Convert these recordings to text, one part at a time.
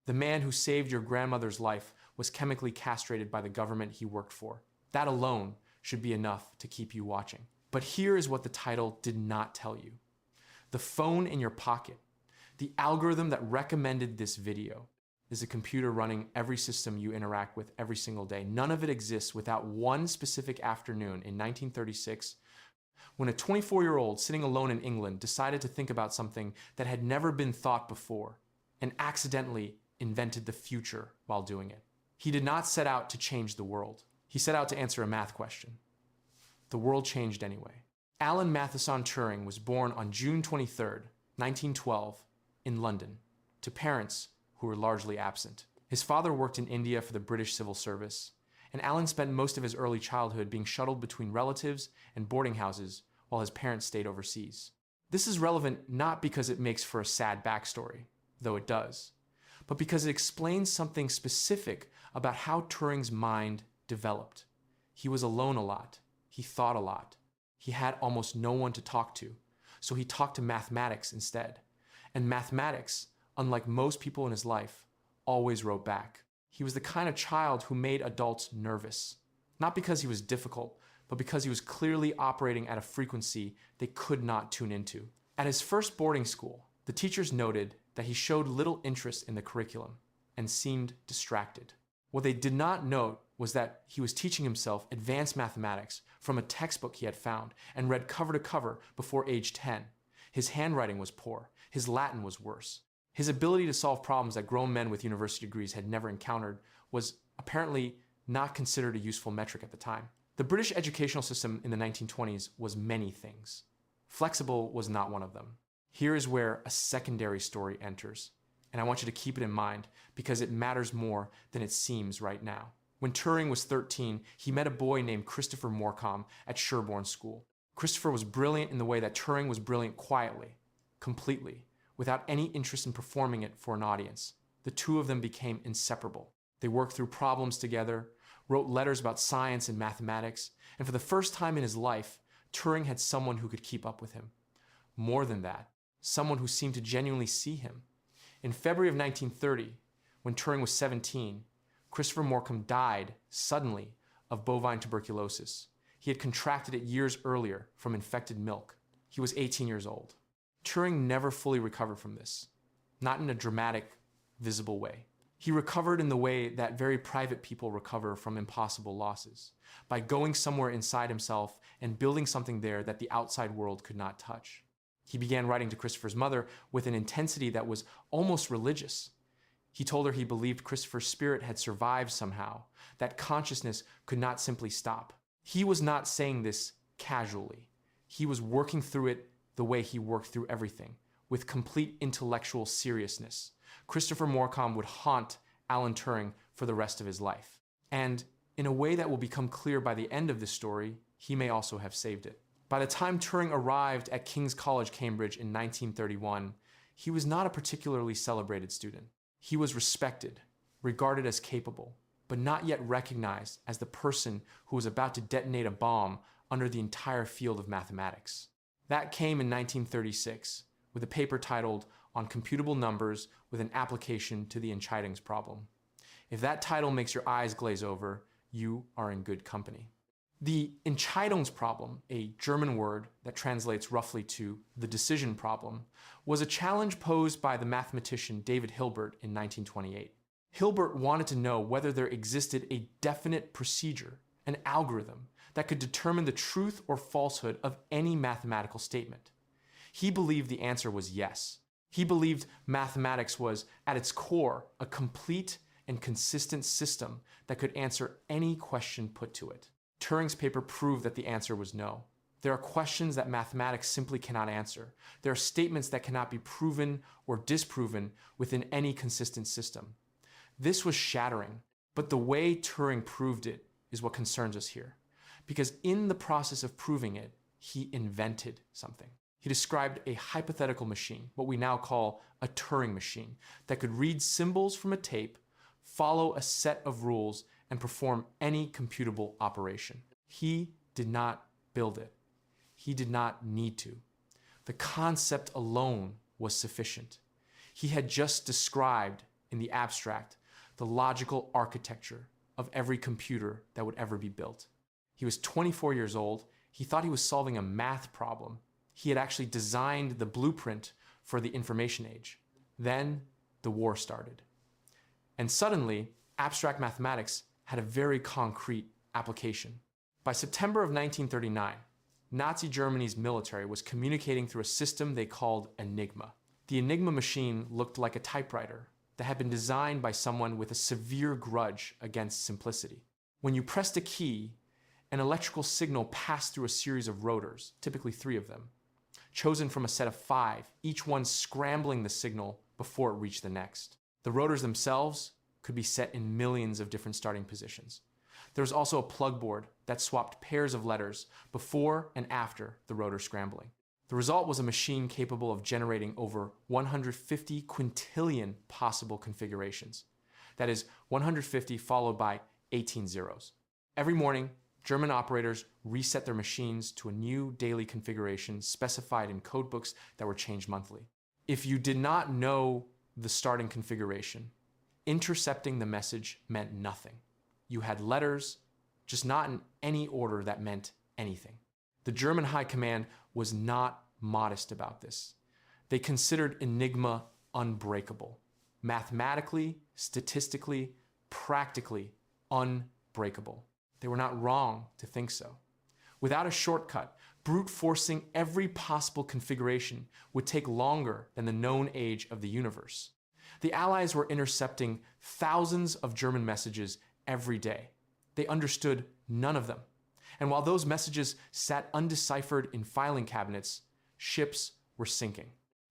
The man who saved your grandmother's life was chemically castrated by the government he worked for. That alone should be enough to keep you watching. But here is what the title did not tell you. The phone in your pocket, the algorithm that recommended this video, is a computer running every system you interact with every single day. None of it exists without one specific afternoon in 1936 when a 24-year-old sitting alone in England decided to think about something that had never been thought before and accidentally invented the future while doing it. He did not set out to change the world. He set out to answer a math question. The world changed anyway. Alan Turing was born on June 23, 1912, in London, to parents who were largely absent. His father worked in India for the British Civil Service, and Alan spent most of his early childhood being shuttled between relatives and boarding houses while his parents stayed overseas. This is relevant not because it makes for a sad backstory, though it does, but because it explains something specific about how Turing's mind developed. He was alone a lot. He thought a lot. He had almost no one to talk to, so he talked to mathematics instead. And mathematics, unlike most people in his life, always wrote back. He was the kind of child who made adults nervous, not because he was difficult, but because he was clearly operating at a frequency they could not tune into. At his first boarding school, the teachers noted that he showed little interest in the curriculum and seemed distracted. What they did not note was that he was teaching himself advanced mathematics from a textbook he had found and read cover to cover before age 10. His handwriting was poor. His Latin was worse. His ability to solve problems that grown men with university degrees had never encountered was apparently not considered a useful metric at the time. The British educational system in the 1920s was many things. Flexible was not one of them. Here is where a secondary story enters, and I want you to keep it in mind because it matters more than it seems right now. When Turing was 13, he met a boy named Christopher Morcom at Sherborne School. Christopher was brilliant in the way that Turing was brilliant quietly, completely, without any interest in performing it for an audience. The two of them became inseparable. They worked through problems together, wrote letters about science and mathematics, and for the first time in his life, Turing had someone who could keep up with him. More than that, someone who seemed to genuinely see him. In February of 1930, when Turing was 17, Christopher Morcom died suddenly of bovine tuberculosis. He had contracted it years earlier from infected milk. He was 18 years old. Turing never fully recovered from this, not in a dramatic, visible way. He recovered in the way that very private people recover from impossible losses, by going somewhere inside himself and building something there that the outside world could not touch. He began writing to Christopher's mother with an intensity that was almost religious. He told her he believed Christopher's spirit had survived somehow, that consciousness could not simply stop. He was not saying this casually. He was working through it the way he worked through everything, with complete intellectual seriousness. Christopher Morcom would haunt Alan Turing for the rest of his life. And in a way that will become clear by the end of this story, he may also have saved it. By the time Turing arrived at King's College, Cambridge in 1931, he was not a particularly celebrated student. He was respected, regarded as capable, but not yet recognized as the person who was about to detonate a bomb under the entire field of mathematics. That came in 1936 with a paper titled On Computable Numbers with an Application to the Entscheidungs Problem. If that title makes your eyes glaze over, you are in good company. The Entscheidungs Problem, a German word that translates roughly to the decision problem, was a challenge posed by the mathematician David Hilbert in 1928. Hilbert wanted to know whether there existed a definite procedure, an algorithm, that could determine the truth or falsehood of any mathematical statement. He believed the answer was yes. He believed mathematics was, at its core, a complete and consistent system that could answer any question put to it. Turing's paper proved that the answer was no. There are questions that mathematics simply cannot answer. There are statements that cannot be proven or disproven within any consistent system. This was shattering, but the way Turing proved it is what concerns us here. Because in the process of proving it, he invented something. He described a hypothetical machine, what we now call a Turing machine, that could read symbols from a tape, follow a set of rules, and perform any computable operation. He did not build it. He did not need to. The concept alone was sufficient. He had just described in the abstract, the logical architecture of every computer that would ever be built. He was 24 years old. He thought he was solving a math problem. He had actually designed the blueprint for the information age. Then the war started. And suddenly, abstract mathematics had a very concrete application. By September of 1939, Nazi Germany's military was communicating through a system they called Enigma. The Enigma machine looked like a typewriter that had been designed by someone with a severe grudge against simplicity. When you pressed a key, an electrical signal passed through a series of rotors, typically 3 of them, chosen from a set of 5, each one scrambling the signal before it reached the next. The rotors themselves could be set in millions of different starting positions. There was also a plug board that swapped pairs of letters before and after the rotor scrambling. The result was a machine capable of generating over 150 quintillion possible configurations. That is 150 followed by 18 zeros. Every morning, German operators reset their machines to a new daily configuration specified in codebooks that were changed monthly. If you did not know the starting configuration, intercepting the message meant nothing. You had letters, just not in any order that meant anything. The German High Command was not modest about this. They considered Enigma unbreakable. Mathematically, statistically, practically unbreakable. They were not wrong to think so. Without a shortcut, brute forcing every possible configuration would take longer than the known age of the universe. The Allies were intercepting thousands of German messages every day. They understood none of them. And while those messages sat undeciphered in filing cabinets, ships were sinking.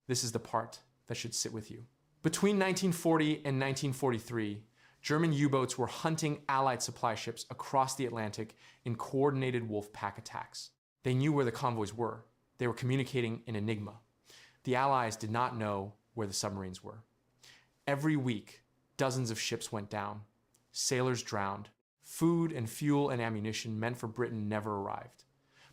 This is the part that should sit with you. Between 1940 and 1943, German U-boats were hunting Allied supply ships across the Atlantic in coordinated wolf pack attacks. They knew where the convoys were. They were communicating in Enigma. The Allies did not know where the submarines were. Every week, dozens of ships went down. Sailors drowned. Food and fuel and ammunition meant for Britain never arrived.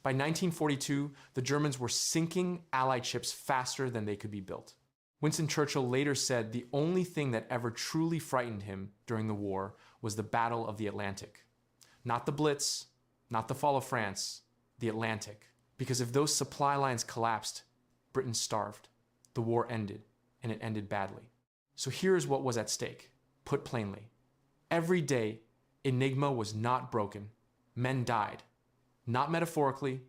By 1942, the Germans were sinking Allied ships faster than they could be built. Winston Churchill later said the only thing that ever truly frightened him during the war was the Battle of the Atlantic. Not the Blitz, not the fall of France, the Atlantic. Because if those supply lines collapsed, Britain starved. The war ended, and it ended badly. So here's what was at stake, put plainly. Every day, Enigma was not broken. Men died. Not metaphorically,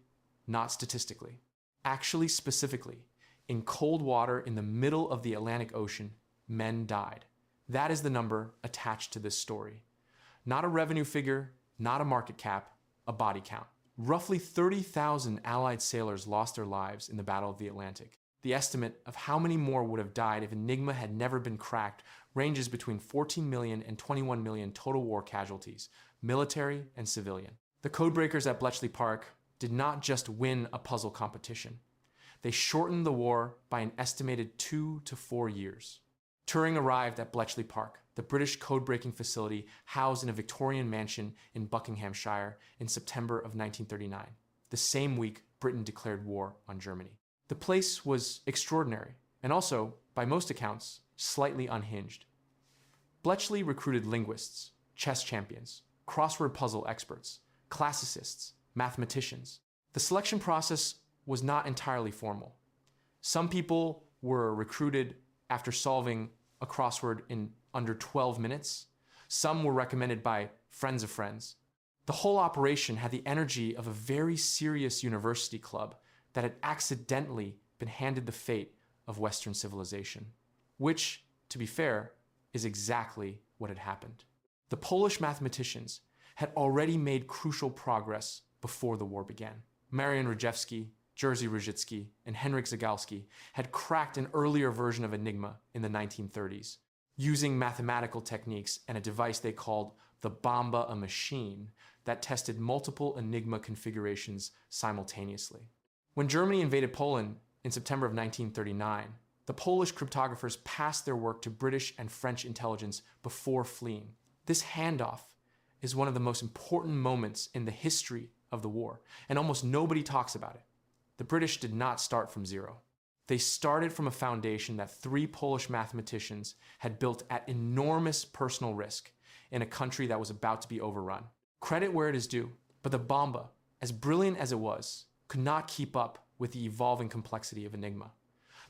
not statistically. Actually, specifically, in cold water in the middle of the Atlantic Ocean, men died. That is the number attached to this story. Not a revenue figure, not a market cap, a body count. Roughly 30,000 Allied sailors lost their lives in the Battle of the Atlantic. The estimate of how many more would have died if Enigma had never been cracked ranges between 14 million and 21 million total war casualties, military and civilian. The codebreakers at Bletchley Park did not just win a puzzle competition. They shortened the war by an estimated 2 to 4 years. Turing arrived at Bletchley Park, the British code-breaking facility housed in a Victorian mansion in Buckinghamshire in September of 1939, the same week Britain declared war on Germany. The place was extraordinary, and also, by most accounts, slightly unhinged. Bletchley recruited linguists, chess champions, crossword puzzle experts, classicists, mathematicians. The selection process was not entirely formal. Some people were recruited after solving a crossword in under 12 minutes. Some were recommended by friends of friends. The whole operation had the energy of a very serious university club that had accidentally been handed the fate of Western civilization. Which, to be fair, is exactly what had happened. The Polish mathematicians had already made crucial progress before the war began. Marian Rejewski, Jerzy Różycki, and Henryk Zagalski had cracked an earlier version of Enigma in the 1930s, using mathematical techniques and a device they called the Bomba, a machine that tested multiple Enigma configurations simultaneously. When Germany invaded Poland in September of 1939, the Polish cryptographers passed their work to British and French intelligence before fleeing. This handoff is one of the most important moments in the history of the war, and almost nobody talks about it. The British did not start from zero. They started from a foundation that 3 Polish mathematicians had built at enormous personal risk in a country that was about to be overrun. Credit where it is due, but the Bomba, as brilliant as it was, could not keep up with the evolving complexity of Enigma.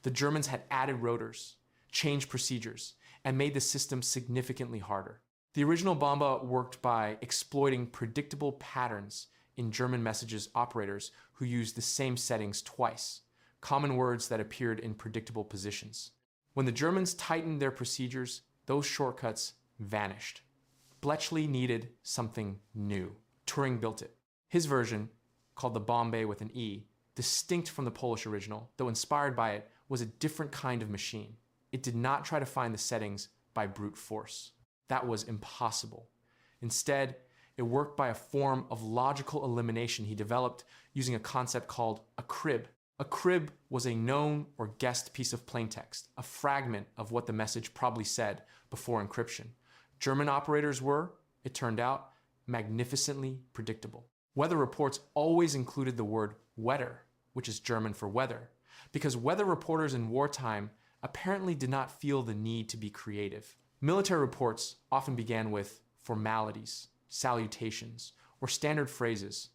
The Germans had added rotors, changed procedures, and made the system significantly harder. The original Bomba worked by exploiting predictable patterns in German messages operators who used the same settings twice, common words that appeared in predictable positions. When the Germans tightened their procedures, those shortcuts vanished. Bletchley needed something new. Turing built it. His version, called the Bombay with an E, distinct from the Polish original, though inspired by it, was a different kind of machine. It did not try to find the settings by brute force. That was impossible. Instead, it worked by a form of logical elimination he developed using a concept called a crib. A crib was a known or guessed piece of plaintext, a fragment of what the message probably said before encryption. German operators were, it turned out, magnificently predictable. Weather reports always included the word Wetter, which is German for weather, because weather reporters in wartime apparently did not feel the need to be creative. Military reports often began with formalities, salutations, or standard phrases.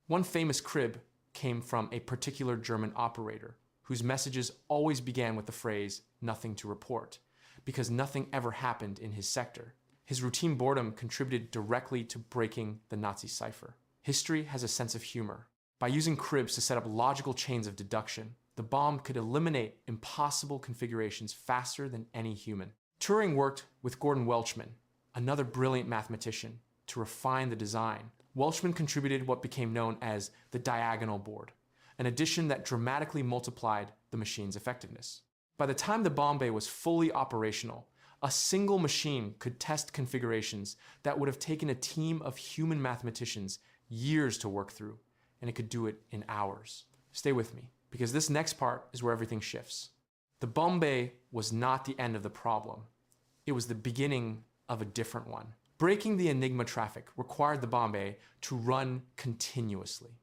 One famous crib came from a particular German operator, whose messages always began with the phrase, "nothing to report," because nothing ever happened in his sector. His routine boredom contributed directly to breaking the Nazi cipher. History has a sense of humor. By using cribs to set up logical chains of deduction, the bomb could eliminate impossible configurations faster than any human. Turing worked with Gordon Welchman, another brilliant mathematician, to refine the design. Welchman contributed what became known as the diagonal board, an addition that dramatically multiplied the machine's effectiveness. By the time the Bombay was fully operational, a single machine could test configurations that would have taken a team of human mathematicians years to work through, and it could do it in hours. Stay with me, because this next part is where everything shifts. The Bombay was not the end of the problem. It was the beginning of a different one. Breaking the Enigma traffic required the Bombay to run continuously.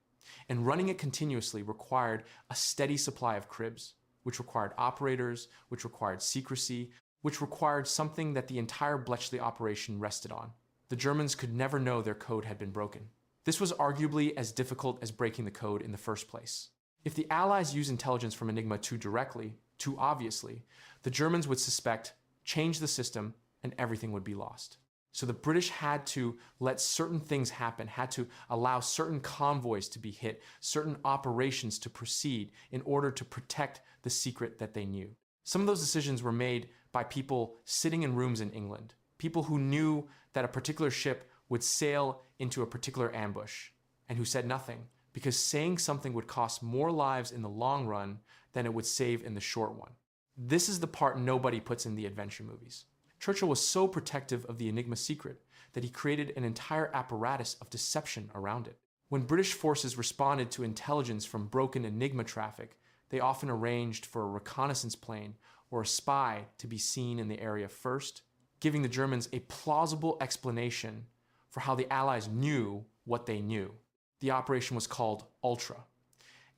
And running it continuously required a steady supply of cribs, which required operators, which required secrecy, which required something that the entire Bletchley operation rested on. The Germans could never know their code had been broken. This was arguably as difficult as breaking the code in the first place. If the Allies used intelligence from Enigma too directly, too obviously, the Germans would suspect, change the system, and everything would be lost. So the British had to let certain things happen, had to allow certain convoys to be hit, certain operations to proceed in order to protect the secret that they knew. Some of those decisions were made by people sitting in rooms in England, people who knew that a particular ship would sail into a particular ambush, and who said nothing, because saying something would cost more lives in the long run than it would save in the short one. This is the part nobody puts in the adventure movies. Churchill was so protective of the Enigma secret that he created an entire apparatus of deception around it. When British forces responded to intelligence from broken Enigma traffic, they often arranged for a reconnaissance plane or a spy to be seen in the area first, giving the Germans a plausible explanation for how the Allies knew what they knew. The operation was called Ultra,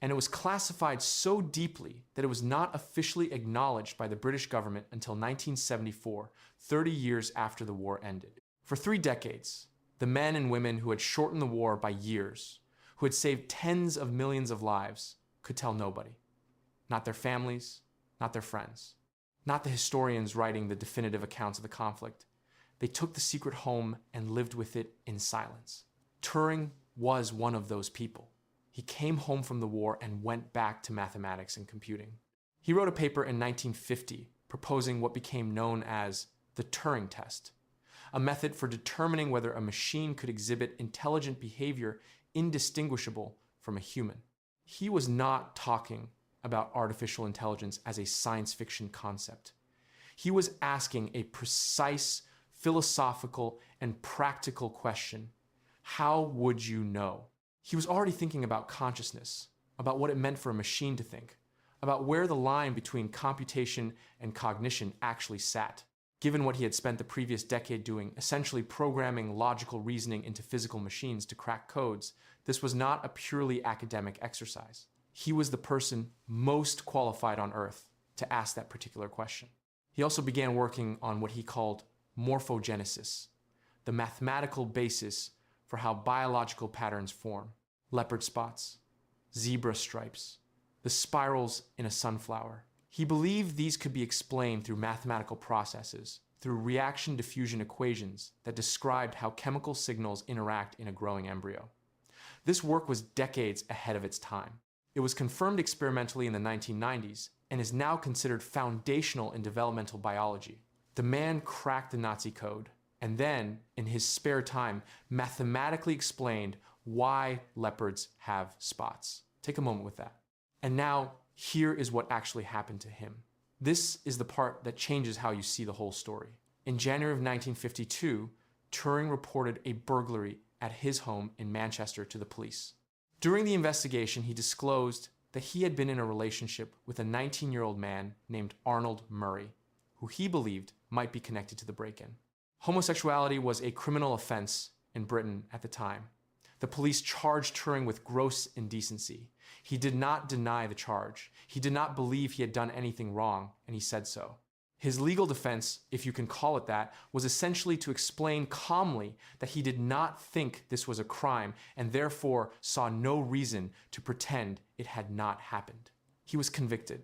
and it was classified so deeply that it was not officially acknowledged by the British government until 1974, 30 years after the war ended. For 3 decades, the men and women who had shortened the war by years, who had saved tens of millions of lives, could tell nobody. Not their families, not their friends, not the historians writing the definitive accounts of the conflict. They took the secret home and lived with it in silence. Turing was one of those people. He came home from the war and went back to mathematics and computing. He wrote a paper in 1950 proposing what became known as the Turing test, a method for determining whether a machine could exhibit intelligent behavior indistinguishable from a human. He was not talking about artificial intelligence as a science fiction concept. He was asking a precise, philosophical, and practical question. How would you know? He was already thinking about consciousness, about what it meant for a machine to think, about where the line between computation and cognition actually sat. Given what he had spent the previous decade doing, essentially programming logical reasoning into physical machines to crack codes, this was not a purely academic exercise. he was the person most qualified on Earth to ask that particular question. He also began working on what he called morphogenesis, the mathematical basis for how biological patterns form. Leopard spots, zebra stripes, the spirals in a sunflower. He believed these could be explained through mathematical processes, through reaction diffusion equations that described how chemical signals interact in a growing embryo. This work was decades ahead of its time. It was confirmed experimentally in the 1990s and is now considered foundational in developmental biology. The man cracked the Nazi code and then, in his spare time, mathematically explained why leopards have spots. Take a moment with that. And now, here is what actually happened to him. This is the part that changes how you see the whole story. In January of 1952, Turing reported a burglary at his home in Manchester to the police. During the investigation, he disclosed that he had been in a relationship with a 19-year-old man named Arnold Murray, who he believed might be connected to the break-in. Homosexuality was a criminal offense in Britain at the time. The police charged Turing with gross indecency. He did not deny the charge. He did not believe he had done anything wrong, and he said so. His legal defense, if you can call it that, was essentially to explain calmly that he did not think this was a crime and therefore saw no reason to pretend it had not happened. He was convicted.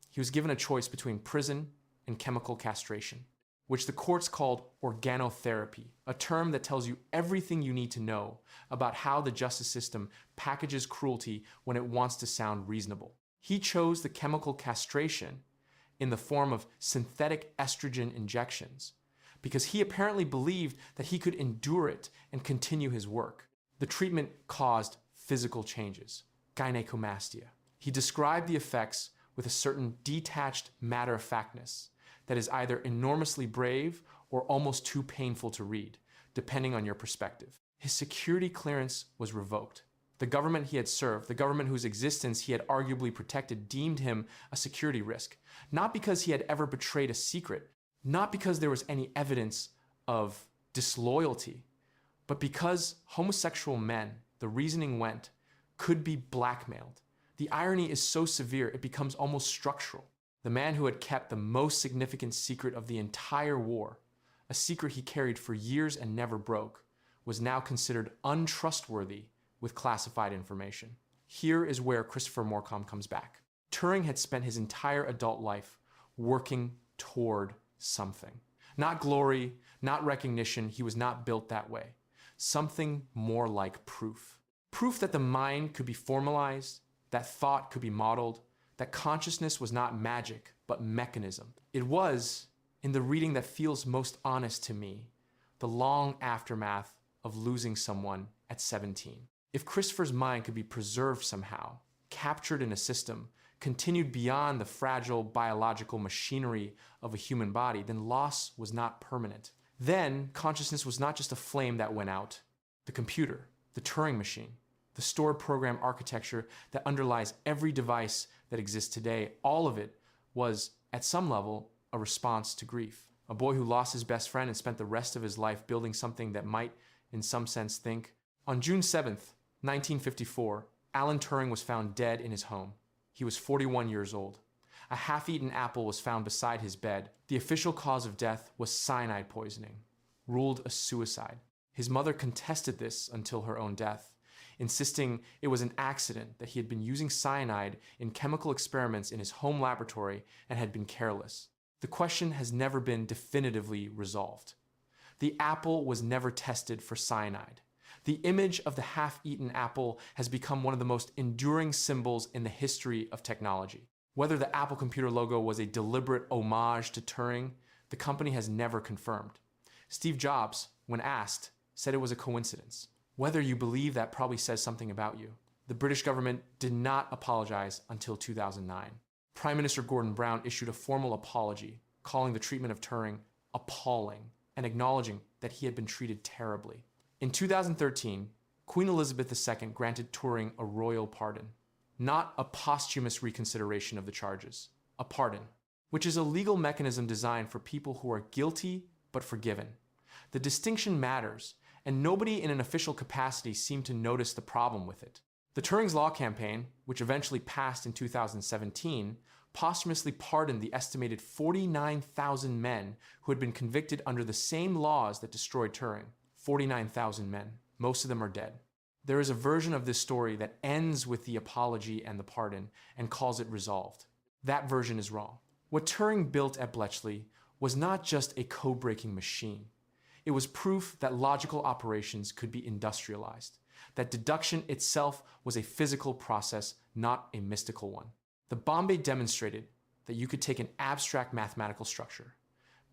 He was given a choice between prison and chemical castration, which the courts called organotherapy, a term that tells you everything you need to know about how the justice system packages cruelty when it wants to sound reasonable. He chose the chemical castration in the form of synthetic estrogen injections because he apparently believed that he could endure it and continue his work. The treatment caused physical changes, gynecomastia. He described the effects with a certain detached matter-of-factness that is either enormously brave or almost too painful to read, depending on your perspective. His security clearance was revoked. The government he had served, the government whose existence he had arguably protected, deemed him a security risk, not because he had ever betrayed a secret, not because there was any evidence of disloyalty, but because homosexual men, the reasoning went, could be blackmailed. The irony is so severe it becomes almost structural. The man who had kept the most significant secret of the entire war, a secret he carried for years and never broke, was now considered untrustworthy with classified information. Here is where Christopher Morcom comes back. Turing had spent his entire adult life working toward something. Not glory, not recognition, he was not built that way. Something more like proof. Proof that the mind could be formalized, that thought could be modeled, that consciousness was not magic, but mechanism. It was, in the reading that feels most honest to me, the long aftermath of losing someone at 17. If Christopher's mind could be preserved somehow, captured in a system, continued beyond the fragile biological machinery of a human body, then loss was not permanent. Then consciousness was not just a flame that went out. The computer, the Turing machine, the stored program architecture that underlies every device that exists today, all of it was, at some level, a response to grief. A boy who lost his best friend and spent the rest of his life building something that might, in some sense, think. On June 7th, 1954, Alan Turing was found dead in his home. He was 41 years old. A half-eaten apple was found beside his bed. The official cause of death was cyanide poisoning, ruled a suicide. His mother contested this until her own death, insisting it was an accident, that he had been using cyanide in chemical experiments in his home laboratory and had been careless. The question has never been definitively resolved. The apple was never tested for cyanide. The image of the half-eaten apple has become one of the most enduring symbols in the history of technology. Whether the Apple computer logo was a deliberate homage to Turing, the company has never confirmed. Steve Jobs, when asked, said it was a coincidence. Whether you believe that probably says something about you. The British government did not apologize until 2009. Prime Minister Gordon Brown issued a formal apology, calling the treatment of Turing appalling and acknowledging that he had been treated terribly. In 2013, Queen Elizabeth II granted Turing a royal pardon, not a posthumous reconsideration of the charges, a pardon, which is a legal mechanism designed for people who are guilty but forgiven. The distinction matters, and nobody in an official capacity seemed to notice the problem with it. The Turing's Law campaign, which eventually passed in 2017, posthumously pardoned the estimated 49,000 men who had been convicted under the same laws that destroyed Turing. 49,000 men. Most of them are dead. There is a version of this story that ends with the apology and the pardon and calls it resolved. That version is wrong. What Turing built at Bletchley was not just a code-breaking machine. It was proof that logical operations could be industrialized, that deduction itself was a physical process, not a mystical one. The Bombay demonstrated that you could take an abstract mathematical structure,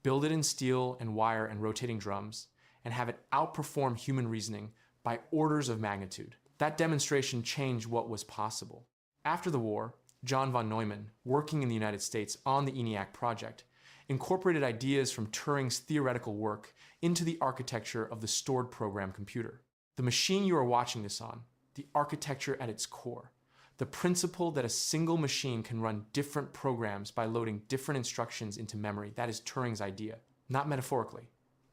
build it in steel and wire and rotating drums, and have it outperform human reasoning by orders of magnitude. That demonstration changed what was possible. After the war, John von Neumann, working in the United States on the ENIAC project, incorporated ideas from Turing's theoretical work into the architecture of the stored program computer. The machine you are watching this on, the architecture at its core, the principle that a single machine can run different programs by loading different instructions into memory, that is Turing's idea. Not metaphorically,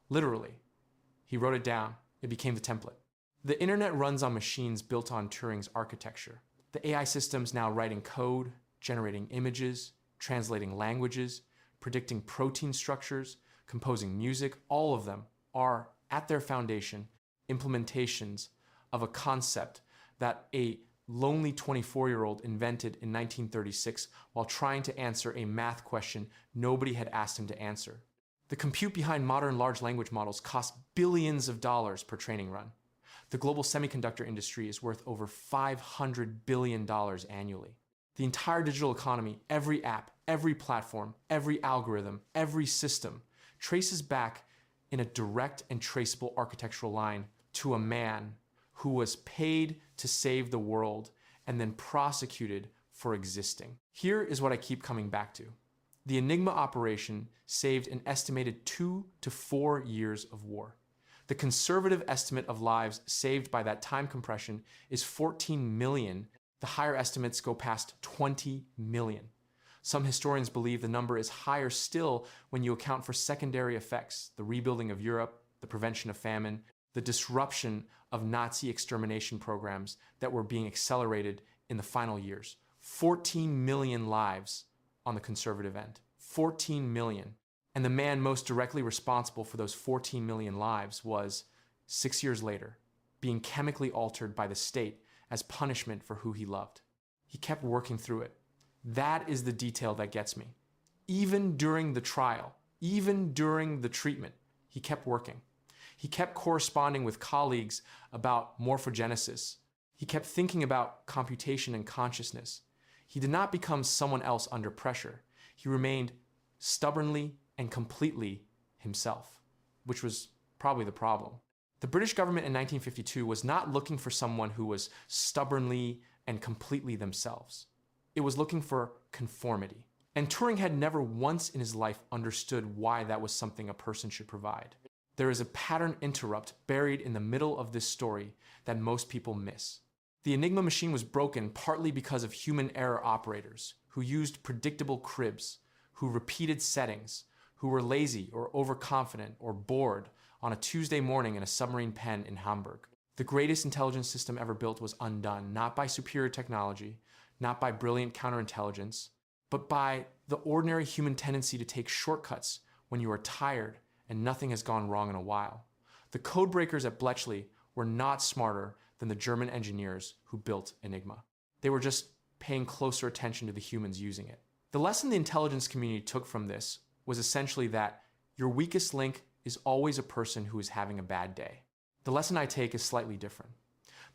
literally. He wrote it down. It became the template. The internet runs on machines built on Turing's architecture. The AI systems now writing code, generating images, translating languages, predicting protein structures, composing music, all of them are, at their foundation, implementations of a concept that a lonely 24-year-old invented in 1936 while trying to answer a math question nobody had asked him to answer. The compute behind modern large language models costs billions of dollars per training run. The global semiconductor industry is worth over $500 billion annually. The entire digital economy, every app, every platform, every algorithm, every system traces back in a direct and traceable architectural line to a man who was paid to save the world and then prosecuted for existing. Here is what I keep coming back to. The Enigma operation saved an estimated 2 to 4 years of war. The conservative estimate of lives saved by that time compression is 14 million. The higher estimates go past 20 million. Some historians believe the number is higher still when you account for secondary effects, the rebuilding of Europe, the prevention of famine, the disruption of Nazi extermination programs that were being accelerated in the final years. 14 million lives on the conservative end. 14 million. And the man most directly responsible for those 14 million lives was, 6 years later, being chemically altered by the state as punishment for who he loved. He kept working through it. That is the detail that gets me. Even during the trial, even during the treatment, he kept working. He kept corresponding with colleagues about morphogenesis. He kept thinking about computation and consciousness. He did not become someone else under pressure. He remained stubbornly and completely himself, which was probably the problem. The British government in 1952 was not looking for someone who was stubbornly and completely themselves. It was looking for conformity. And Turing had never once in his life understood why that was something a person should provide. There is a pattern interrupt buried in the middle of this story that most people miss. The Enigma machine was broken partly because of human error operators who used predictable cribs, who repeated settings, who were lazy or overconfident or bored on a Tuesday morning in a submarine pen in Hamburg. The greatest intelligence system ever built was undone, not by superior technology, not by brilliant counterintelligence, but by the ordinary human tendency to take shortcuts when you are tired and nothing has gone wrong in a while. The code breakers at Bletchley were not smarter than the German engineers who built Enigma. They were just paying closer attention to the humans using it. The lesson the intelligence community took from this was essentially that your weakest link is always a person who is having a bad day. The lesson I take is slightly different.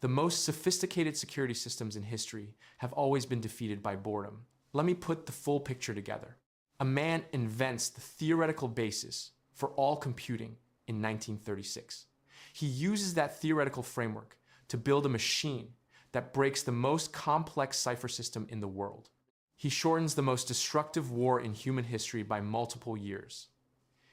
The most sophisticated security systems in history have always been defeated by boredom. Let me put the full picture together. A man invents the theoretical basis for all computing in 1936. He uses that theoretical framework to build a machine that breaks the most complex cipher system in the world. He shortens the most destructive war in human history by multiple years.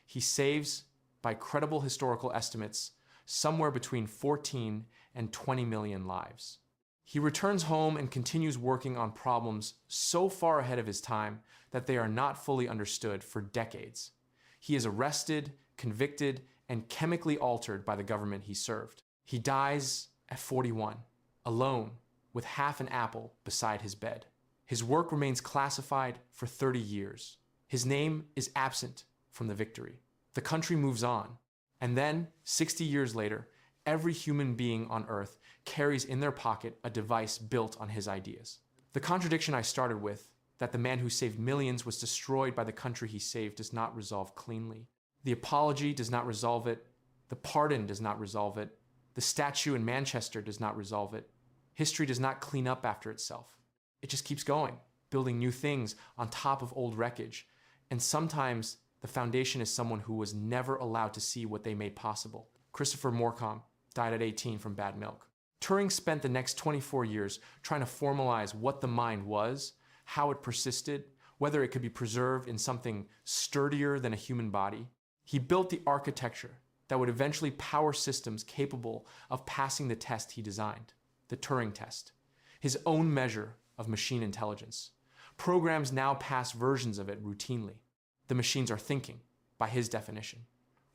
He saves, by credible historical estimates, somewhere between 14 and 20 million lives. He returns home and continues working on problems so far ahead of his time that they are not fully understood for decades. He is arrested, convicted, and chemically altered by the government he served. He dies at 41, alone, with half an apple beside his bed. His work remains classified for 30 years. His name is absent from the victory. The country moves on. And then, 60 years later, every human being on Earth carries in their pocket a device built on his ideas. The contradiction I started with, that the man who saved millions was destroyed by the country he saved, does not resolve cleanly. The apology does not resolve it. The pardon does not resolve it. The statue in Manchester does not resolve it. History does not clean up after itself. It just keeps going, building new things on top of old wreckage. And sometimes the foundation is someone who was never allowed to see what they made possible. Christopher Morcom died at 18 from bad milk. Turing spent the next 24 years trying to formalize what the mind was, how it persisted, whether it could be preserved in something sturdier than a human body. He built the architecture that would eventually power systems capable of passing the test he designed, the Turing test, his own measure of machine intelligence. Programs now pass versions of it routinely. The machines are thinking, by his definition,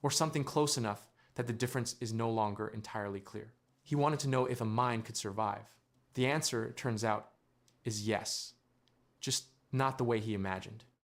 or something close enough that the difference is no longer entirely clear. He wanted to know if a mind could survive. The answer, it turns out, is yes, just not the way he imagined.